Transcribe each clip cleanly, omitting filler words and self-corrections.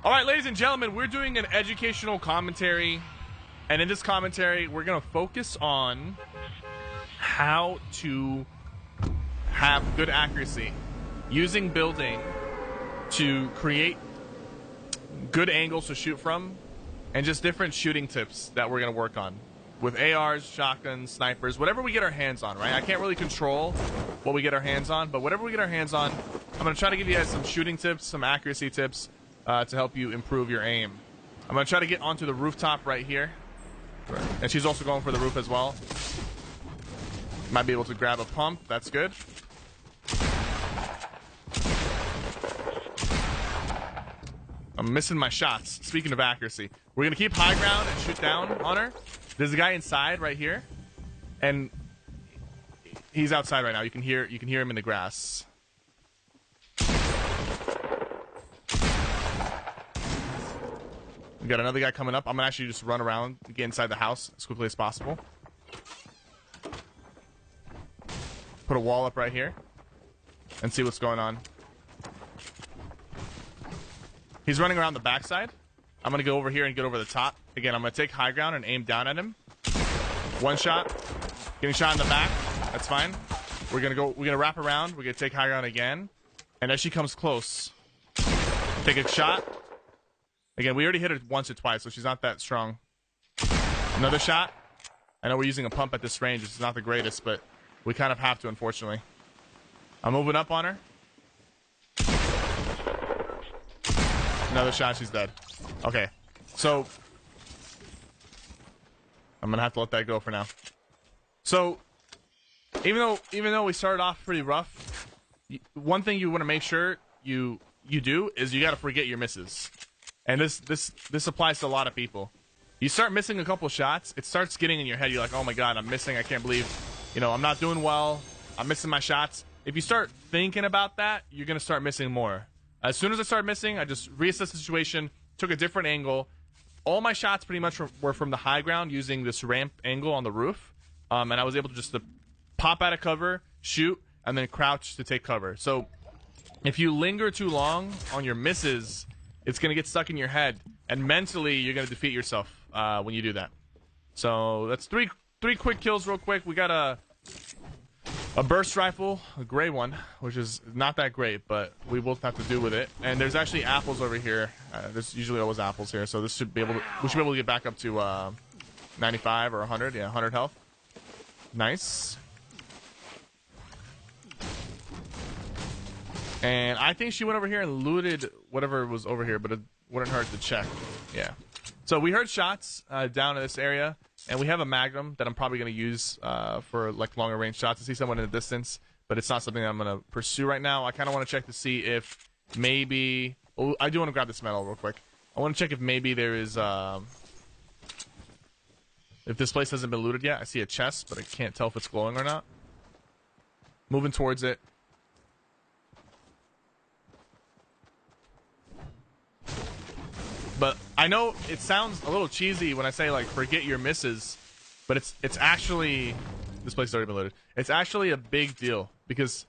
All right, ladies and gentlemen, we're doing an educational commentary. And in this commentary, we're going to focus on how to have good accuracy using building to create good angles to shoot from, and just different shooting tips that we're going to work on with ARs, shotguns, snipers, whatever we get our hands on, right? I can't really control what we get our hands on, but whatever we get our hands on, I'm going to try to give you guys some shooting tips, some accuracy tips to help you improve your aim. I'm going to try to get onto the rooftop right here. And she's also going for the roof as well. Might be able to grab a pump. That's good. I'm missing my shots. Speaking of accuracy, we're going to keep high ground and shoot down on her. There's a guy inside right here. And he's outside right now. You can hear him in the grass. We got another guy coming up. I'm gonna actually just run around, get inside the house as quickly as possible. Put a wall up right here and see what's going on. He's running around the backside. I'm gonna go over here and get over the top. Again, I'm gonna take high ground and aim down at him. One shot. Getting shot in the back. That's fine. We're gonna wrap around. We're gonna take high ground again. And as she comes close, take a shot. Again, we already hit her once or twice, so she's not that strong. Another shot. I know we're using a pump at this range, which is not the greatest, but we kind of have to, unfortunately. I'm moving up on her. Another shot, she's dead. Okay, so I'm gonna have to let that go for now. So even though we started off pretty rough, one thing you want to make sure you do is you got to forget your misses. And this applies to a lot of people. You start missing a couple shots, it starts getting in your head. You're like, oh my god, I'm missing. I can't believe, I'm not doing well. I'm missing my shots. If you start thinking about that, you're going to start missing more. As soon as I started missing, I just reassessed the situation, took a different angle. All my shots pretty much were from the high ground using this ramp angle on the roof. And I was able to just pop out of cover, shoot, and then crouch to take cover. So if you linger too long on your misses, it's going to get stuck in your head, and mentally you're going to defeat yourself when you do that. So that's three quick kills real quick. We got a burst rifle, a gray one, which is not that great, but we will have to do with it. And there's actually apples over here. There's usually always apples here, so we should be able to get back up to 95 or 100. Yeah, 100 health. Nice. And I think she went over here and looted whatever was over here, but it wouldn't hurt to check. Yeah. So we heard shots down in this area, and we have a Magnum that I'm probably going to use for like longer range shots to see someone in the distance, but it's not something that I'm going to pursue right now. I kind of want to check to see if maybe... Oh, I do want to grab this medal real quick. I want to check if maybe there is... if this place hasn't been looted yet. I see a chest, but I can't tell if it's glowing or not. Moving towards it. But I know it sounds a little cheesy when I say, like, forget your misses, but it's actually... This place has already been looted. It's actually a big deal, because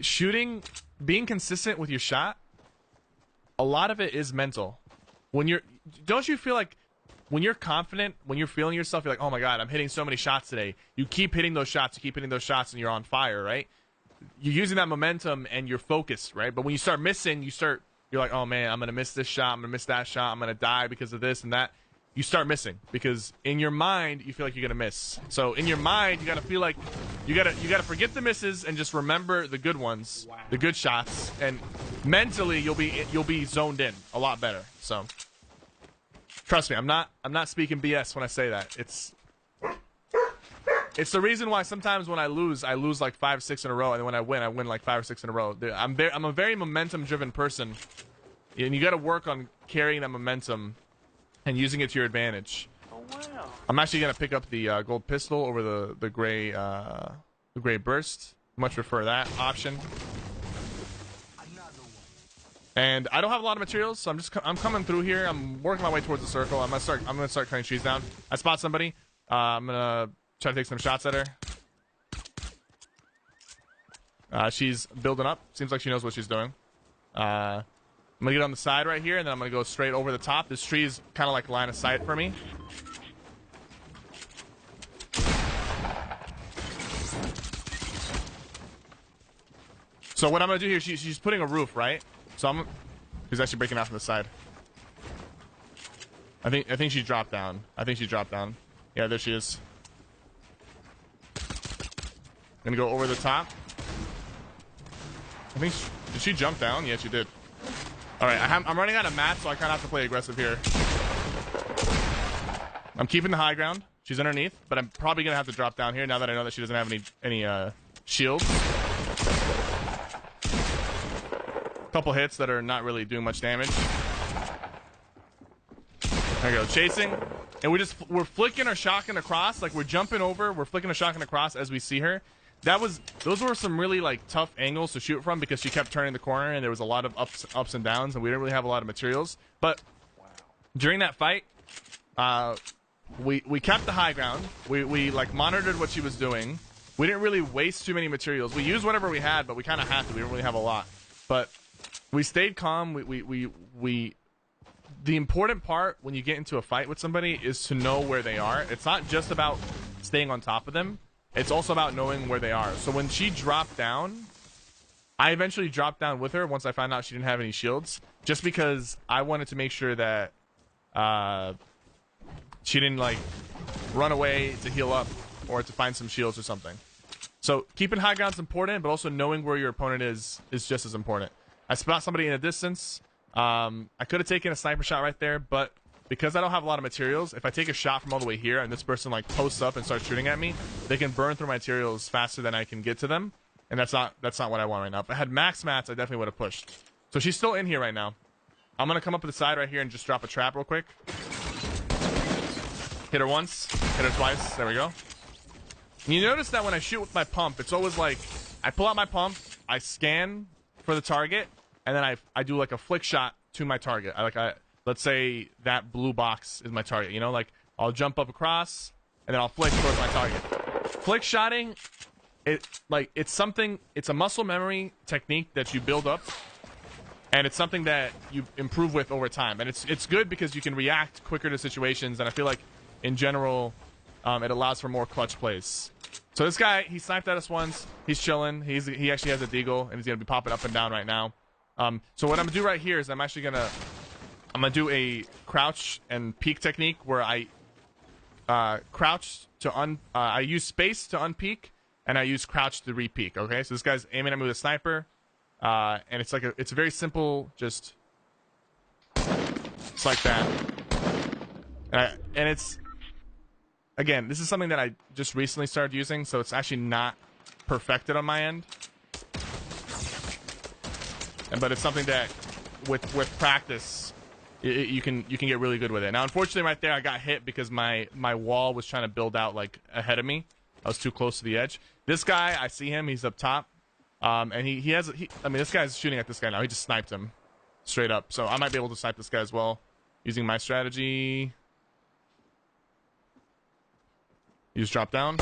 shooting, being consistent with your shot, a lot of it is mental. When you're... Don't you feel like when you're confident, when you're feeling yourself, you're like, oh my god, I'm hitting so many shots today. You keep hitting those shots, and you're on fire, right? You're using that momentum, and you're focused, right? But when you start missing, you're like, oh man, I'm going to miss this shot, I'm going to miss that shot, I'm going to die because of this and that. You start missing because in your mind, you feel like you're going to miss. So in your mind, you got to feel like you got to forget the misses and just remember the good ones, the good shots, and mentally you'll be zoned in a lot better. So trust me, I'm not speaking BS when I say that. It's the reason why sometimes when I lose like 5 or 6 in a row, and then when I win like 5 or 6 in a row. I'm a very momentum-driven person, and you got to work on carrying that momentum and using it to your advantage. Oh wow! I'm actually gonna pick up the gold pistol over the gray burst. Much prefer that option. And I don't have a lot of materials, so I'm coming through here. I'm working my way towards the circle. I'm gonna start cutting trees down. I spot somebody. I'm gonna try to take some shots at her. She's building up. Seems like she knows what she's doing. I'm gonna get on the side right here, and then I'm gonna go straight over the top. This tree is kind of like line of sight for me. So what I'm gonna do here, she's putting a roof, right? So she's actually breaking out from the side. I think she dropped down. Yeah, there she is. Gonna go over the top. Did she jump down? Yeah, she did. All right, I'm running out of mats, so I kind of have to play aggressive here. I'm keeping the high ground. She's underneath, but I'm probably gonna have to drop down here now that I know that she doesn't have any shields. Couple hits that are not really doing much damage. There we go, chasing, and we're flicking our shotgun across, like we're jumping over, we're flicking a shotgun across as we see her. Those were some really like tough angles to shoot from because she kept turning the corner and there was a lot of ups and downs, and we didn't really have a lot of materials. But during that fight, we kept the high ground. We like monitored what she was doing. We didn't really waste too many materials. We used whatever we had, but we kind of had to. We didn't really have a lot, but we stayed calm. The important part when you get into a fight with somebody is to know where they are. It's not just about staying on top of them. It's also about knowing where they are. So when she dropped down, I eventually dropped down with her once I found out she didn't have any shields, just because I wanted to make sure that she didn't like run away to heal up or to find some shields or something. So keeping high ground is important, but also knowing where your opponent is just as important. I spot somebody in a distance. I could have taken a sniper shot right there, but because I don't have a lot of materials, if I take a shot from all the way here and this person like posts up and starts shooting at me, they can burn through my materials faster than I can get to them, and that's not what I want right now. If I had max mats, I definitely would have pushed. So she's still in here right now. I'm gonna come up to the side right here and just drop a trap real quick. Hit her once, hit her twice. There we go. And you notice that when I shoot with my pump, it's always like I pull out my pump, I scan for the target, and then I do like a flick shot to my target. Let's say that blue box is my target, you know, like I'll jump up across and then I'll flick towards my target. Flick shotting, it's a muscle memory technique that you build up, and it's something that you improve with over time. And it's good because you can react quicker to situations, and I feel like in general, it allows for more clutch plays. So this guy, he sniped at us once. He's chilling. He actually has a deagle, and he's gonna be popping up and down right now. So what I'm gonna do right here is I'm gonna do a crouch and peek technique where I crouch to I use space to unpeek, and I use crouch to re-peek. Okay, so this guy's aiming at me with a sniper, and it's a very simple, just it's like that, and it's again, this is something that I just recently started using, so it's actually not perfected on my end, but it's something that with practice you can get really good with it. Now, unfortunately, right there, I got hit because my wall was trying to build out like ahead of me. I was too close to the edge. This guy, I see him. He's up top, and I mean, this guy's shooting at this guy now. He just sniped him straight up. So I might be able to snipe this guy as well using my strategy. You just drop down.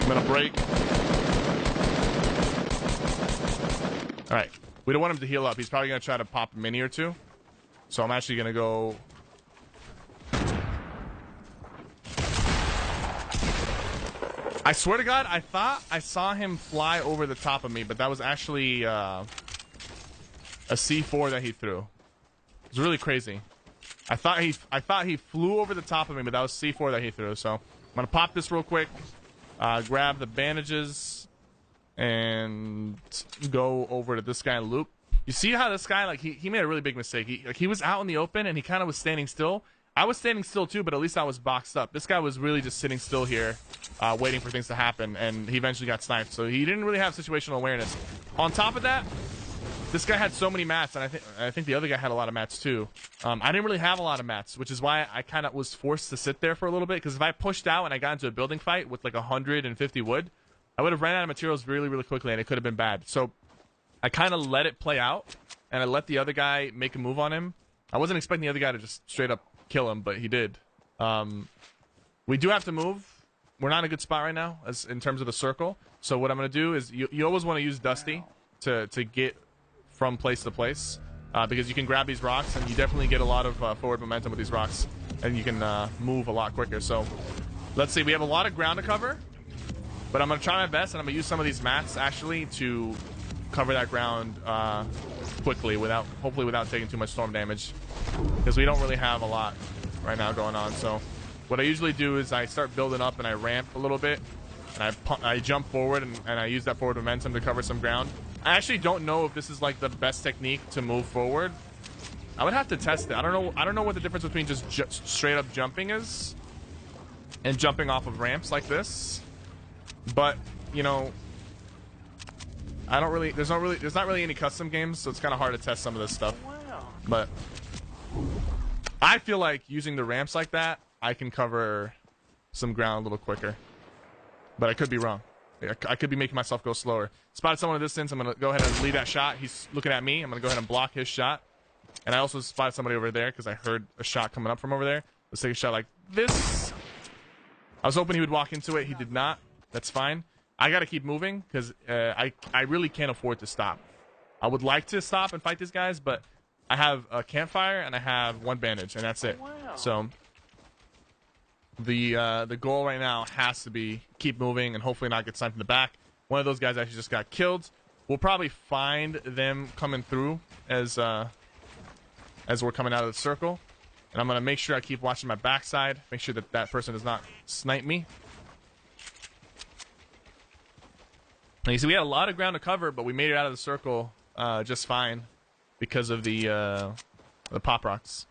I'm gonna break. All right. We don't want him to heal up. He's probably going to try to pop a mini or two. So I'm actually going to go... I swear to God, I thought I saw him fly over the top of me, but that was actually a C4 that he threw. It's really crazy. I thought he flew over the top of me, but that was C4 that he threw. So I'm going to pop this real quick, grab the bandages, and go over to this guy and loop. You see how this guy, like, he made a really big mistake. He was out in the open and he kind of was standing still. I was standing still too, but at least I was boxed up. This guy was really just sitting still here, waiting for things to happen, and he eventually got sniped. So he didn't really have situational awareness. On top of that, this guy had so many mats, and I think the other guy had a lot of mats too. I didn't really have a lot of mats, which is why I kind of was forced to sit there for a little bit, because if I pushed out and I got into a building fight with like 150 wood, I would have ran out of materials really, really quickly, and it could have been bad. So I kind of let it play out, and I let the other guy make a move on him. I wasn't expecting the other guy to just straight up kill him, but he did. We do have to move. We're not in a good spot right now in terms of the circle. So what I'm going to do is you always want to use Dusty to get from place to place, because you can grab these rocks and you definitely get a lot of forward momentum with these rocks, and you can move a lot quicker. So let's see, we have a lot of ground to cover, but I'm gonna try my best, and I'm gonna use some of these mats actually to cover that ground quickly, hopefully without taking too much storm damage, because we don't really have a lot right now going on. So what I usually do is I start building up and I ramp a little bit, and I jump forward and I use that forward momentum to cover some ground. I actually don't know if this is like the best technique to move forward. I would have to test it. I don't know what the difference between just straight up jumping is and jumping off of ramps like this. But, you know, there's not really any custom games, so it's kind of hard to test some of this stuff. But I feel like using the ramps like that, I can cover some ground a little quicker. But I could be wrong. I could be making myself go slower. Spotted someone at a distance. I'm going to go ahead and lead that shot. He's looking at me. I'm going to go ahead and block his shot. And I also spotted somebody over there because I heard a shot coming up from over there. Let's take a shot like this. I was hoping he would walk into it. He did not. That's fine. I got to keep moving because I really can't afford to stop. I would like to stop and fight these guys, but I have a campfire and I have one bandage, and that's it. So the goal right now has to be keep moving and hopefully not get sniped in the back. One of those guys actually just got killed. We'll probably find them coming through as we're coming out of the circle, and I'm gonna make sure I keep watching my backside, make sure that that person does not snipe me. And you see, we had a lot of ground to cover, but we made it out of the circle just fine because of the pop rocks.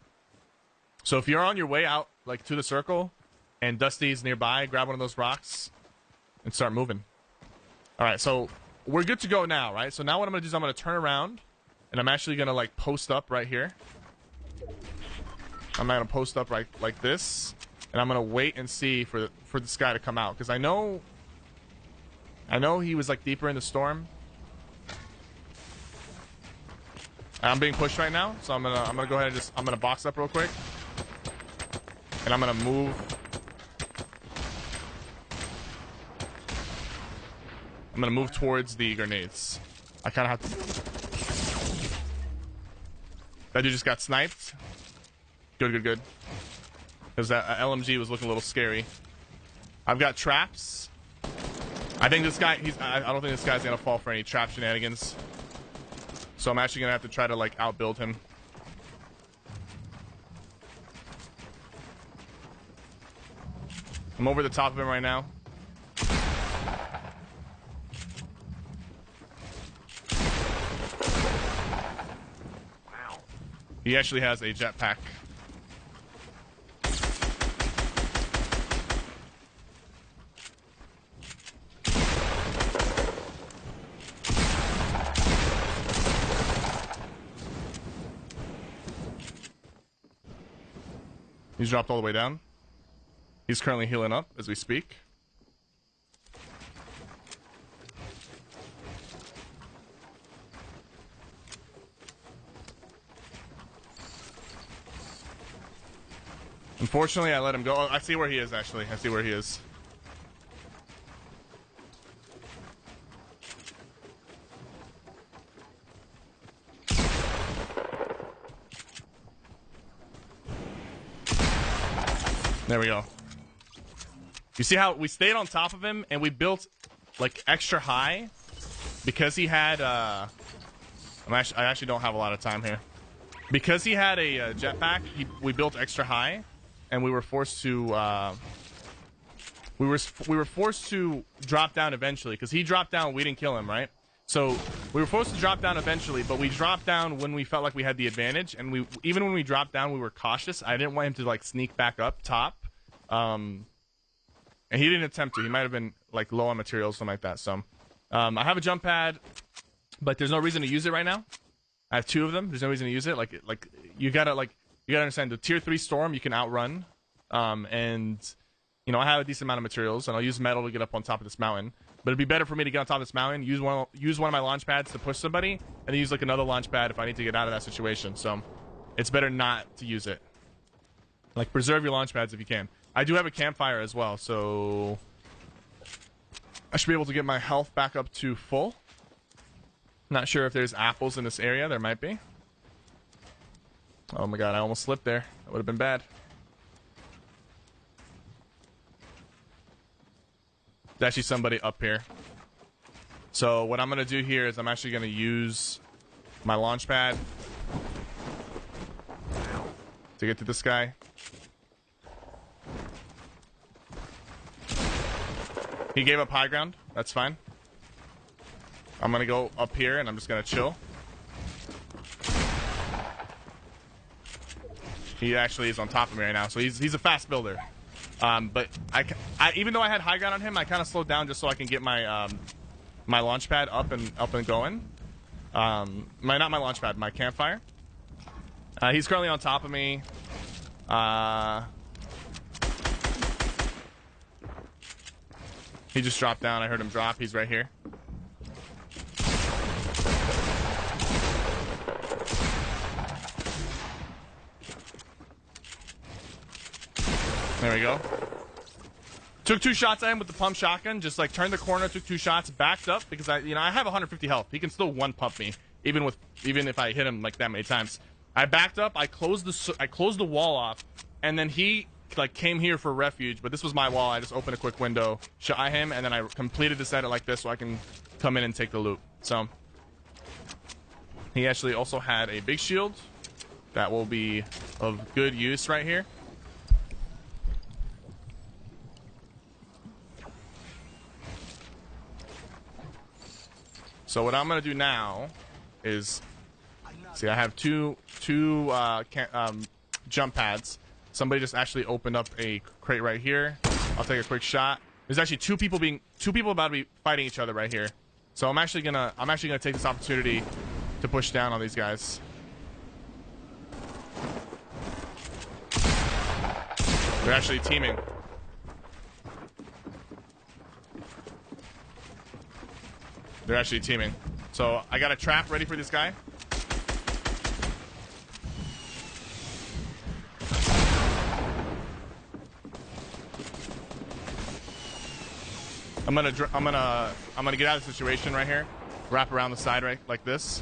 So if you're on your way out like to the circle and Dusty's nearby, grab one of those rocks and start moving. All right, so we're good to go now, right? So now what I'm gonna do is I'm gonna turn around and I'm actually gonna like post up right here. I'm gonna post up right like this, and I'm gonna wait and see for this guy to come out, because I know he was like deeper in the storm. I'm being pushed right now, so I'm gonna go ahead and I'm gonna box up real quick, and I'm gonna move. I'm gonna move towards the grenades. I kind of have to. That dude just got sniped. Good. Because that LMG was looking a little scary. I've got traps. I think this guy, I don't think this guy's gonna fall for any trap shenanigans. So I'm actually gonna have to try to like outbuild him. I'm over the top of him right now. Wow. He actually has a jetpack. He's dropped all the way down. He's currently healing up as we speak. Unfortunately, I let him go. Oh, I see where he is, actually. I see where he is. There we go. You see how we stayed on top of him and we built like extra high because he had I actually don't have a lot of time here. Because he had a jetpack, we built extra high, and we were forced to we were forced to drop down eventually, because he dropped down, we didn't kill him, right? So we were forced to drop down eventually, but we dropped down when we felt like we had the advantage, and even when we dropped down, we were cautious. I didn't want him to like sneak back up top. And he didn't attempt to. He might have been like low on materials, something like that. So I have a jump pad, but there's no reason to use it right now. I have 2 of them. There's no reason to use it. Like you gotta understand, the tier 3 storm you can outrun. And you know, I have a decent amount of materials, and I'll use metal to get up on top of this mountain. But it'd be better for me to get on top of this mountain, use one of my launch pads to push somebody, and then use like another launch pad if I need to get out of that situation. So it's better not to use it. Like, preserve your launch pads if you can. I do have a campfire as well, so I should be able to get my health back up to full. Not sure if there's apples in this area. There might be. Oh my god, I almost slipped there. That would have been bad. There's actually somebody up here. So what I'm going to do here is I'm actually going to use my launch pad to get to this guy. He gave up high ground. That's fine. I'm going to go up here and I'm just going to chill. He actually is on top of me right now, so he's a fast builder. But I even though I had high ground on him, I kind of slowed down just so I can get my my launch pad up and going. Not my launch pad, my campfire. He's currently on top of me. He just dropped down. I heard him drop. He's right here. There we go. Took 2 shots at him with the pump shotgun. Just like turned the corner, took 2 shots, backed up because I have 150 health. He can still one pump me even if I hit him like that many times. I backed up. I closed the wall off, and then he like came here for refuge. But this was my wall. I just opened a quick window, shot him, and then I completed this edit like this so I can come in and take the loot. So he actually also had a big shield that will be of good use right here. So what I'm gonna do now is, see, I have two jump pads. Somebody just actually opened up a crate right here. I'll take a quick shot. There's actually two people about to be fighting each other right here. So I'm actually gonna take this opportunity to push down on these guys. They're actually teaming. They're actually teaming. So I got a trap ready for this guy. I'm gonna get out of the situation right here. Wrap around the side right like this.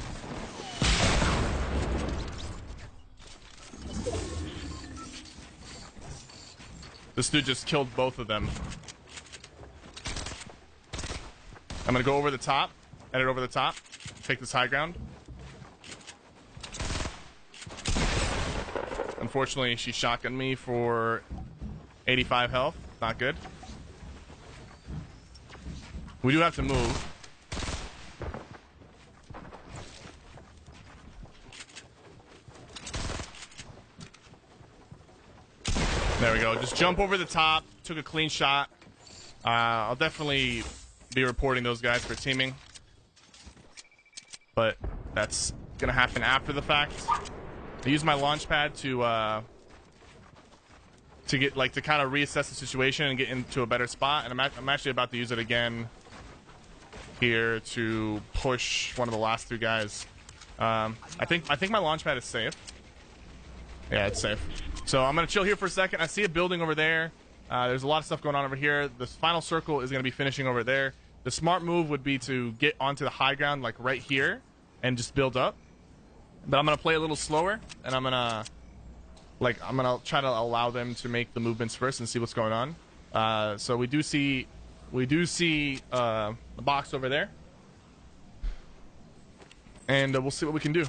This dude just killed both of them. I'm gonna go over the top, edit over the top, take this high ground. Unfortunately, she shotgunned me for 85 health. Not good. We do have to move. There we go. Just jump over the top. Took a clean shot. I'll definitely be reporting those guys for teaming, but that's gonna happen after the fact. I use my launch pad to get to kind of reassess the situation and get into a better spot, and I'm actually about to use it again here to push one of the last 2 guys. I think my launch pad is safe. Yeah, it's safe. So I'm gonna chill here for a second. I see a building over there. There's a lot of stuff going on over here. The final circle is going to be finishing over there. The smart move would be to get onto the high ground, like right here, and just build up. But I'm going to play a little slower, and I'm going to try to allow them to make the movements first and see what's going on. So we do see a box over there, and we'll see what we can do.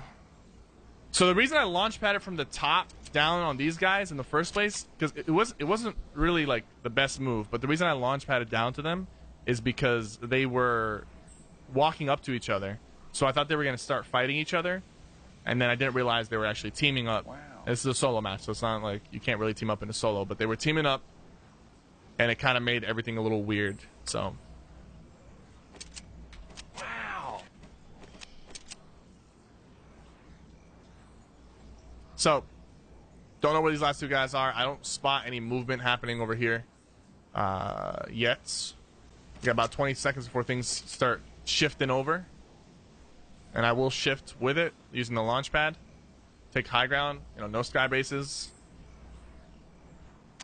So the reason I launch padded from the top down on these guys in the first place, because it wasn't really like the best move, but the reason I launch padded down to them is because they were walking up to each other. So I thought they were going to start fighting each other, and then I didn't realize they were actually teaming up. Wow. This is a solo match, so it's not like you can't really team up in a solo, but they were teaming up, and it kind of made everything a little weird. So wow. So don't know where these last 2 guys are. I don't spot any movement happening over here yet. We got about 20 seconds before things start shifting over. And I will shift with it using the launch pad. Take high ground, no sky bases.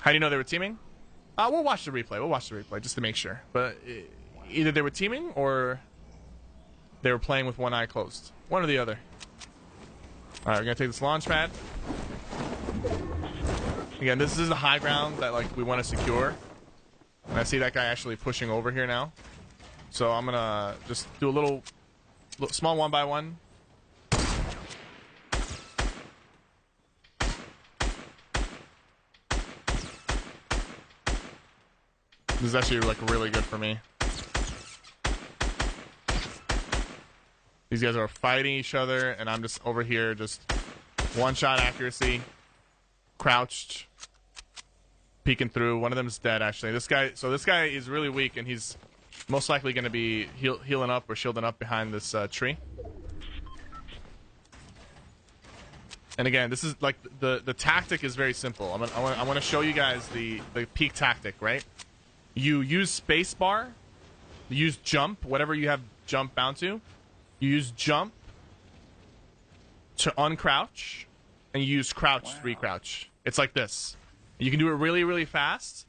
How do you know they were teaming? We'll watch the replay. We'll watch the replay just to make sure. But either they were teaming or they were playing with one eye closed. One or the other. All right, we're gonna take this launch pad. Again, this is the high ground that like we want to secure. And I see that guy actually pushing over here now. So I'm gonna just do a little small 1x1. This is actually like really good for me. These guys are fighting each other, and I'm just over here, just one-shot accuracy, crouched, peeking through. One of them is dead, actually. This guy is really weak, and he's most likely going to be healing up or shielding up behind this tree. And again, this is like the tactic is very simple. I want to show you guys the peak tactic, right? You use spacebar, you use jump, whatever you have jump bound to. You use jump to uncrouch, and you use crouch to recrouch. It's like this. You can do it really, really fast.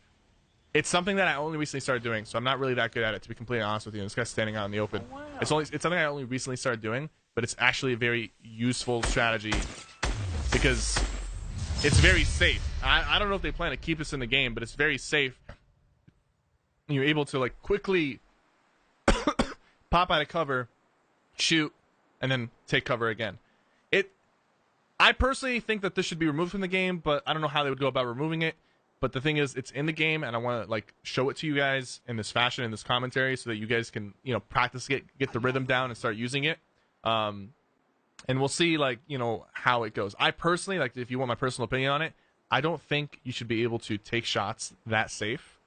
It's something that I only recently started doing, so I'm not really that good at it, to be completely honest with you. This guy's standing out in the open. It's something I only recently started doing, but it's actually a very useful strategy because it's very safe. I don't know if they plan to keep this in the game, but it's very safe. You're able to like quickly pop out of cover, shoot, and then take cover again. I personally think that this should be removed from the game, but I don't know how they would go about removing it. But the thing is, it's in the game, and I want to like show it to you guys in this fashion, in this commentary, so that you guys can, you know, practice get the rhythm down and start using it. And we'll see, like, you know, how it goes. I personally, like, if you want my personal opinion on it, I don't think you should be able to take shots that safe.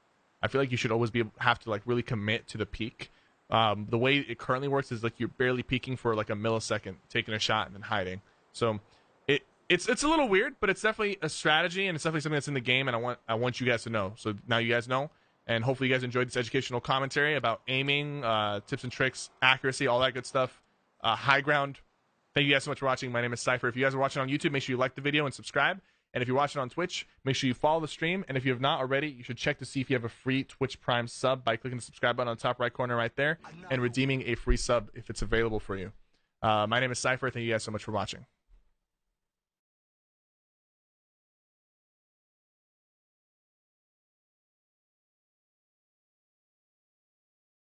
I feel like you should always have to like really commit to the peak. The way it currently works is like you're barely peeking for like a millisecond, taking a shot and then hiding. So it's a little weird, but it's definitely a strategy, and it's definitely something that's in the game, and I want you guys to know. So now you guys know, and hopefully you guys enjoyed this educational commentary about aiming, tips and tricks, accuracy, all that good stuff, high ground. Thank you guys so much for watching. My name is Cypher. If you guys are watching on YouTube, make sure you like the video and subscribe. And if you're watching on Twitch, make sure you follow the stream. And if you have not already, you should check to see if you have a free Twitch Prime sub by clicking the subscribe button on the top right corner right there and redeeming a free sub if it's available for you. My name is Cypher. Thank you guys so much for watching.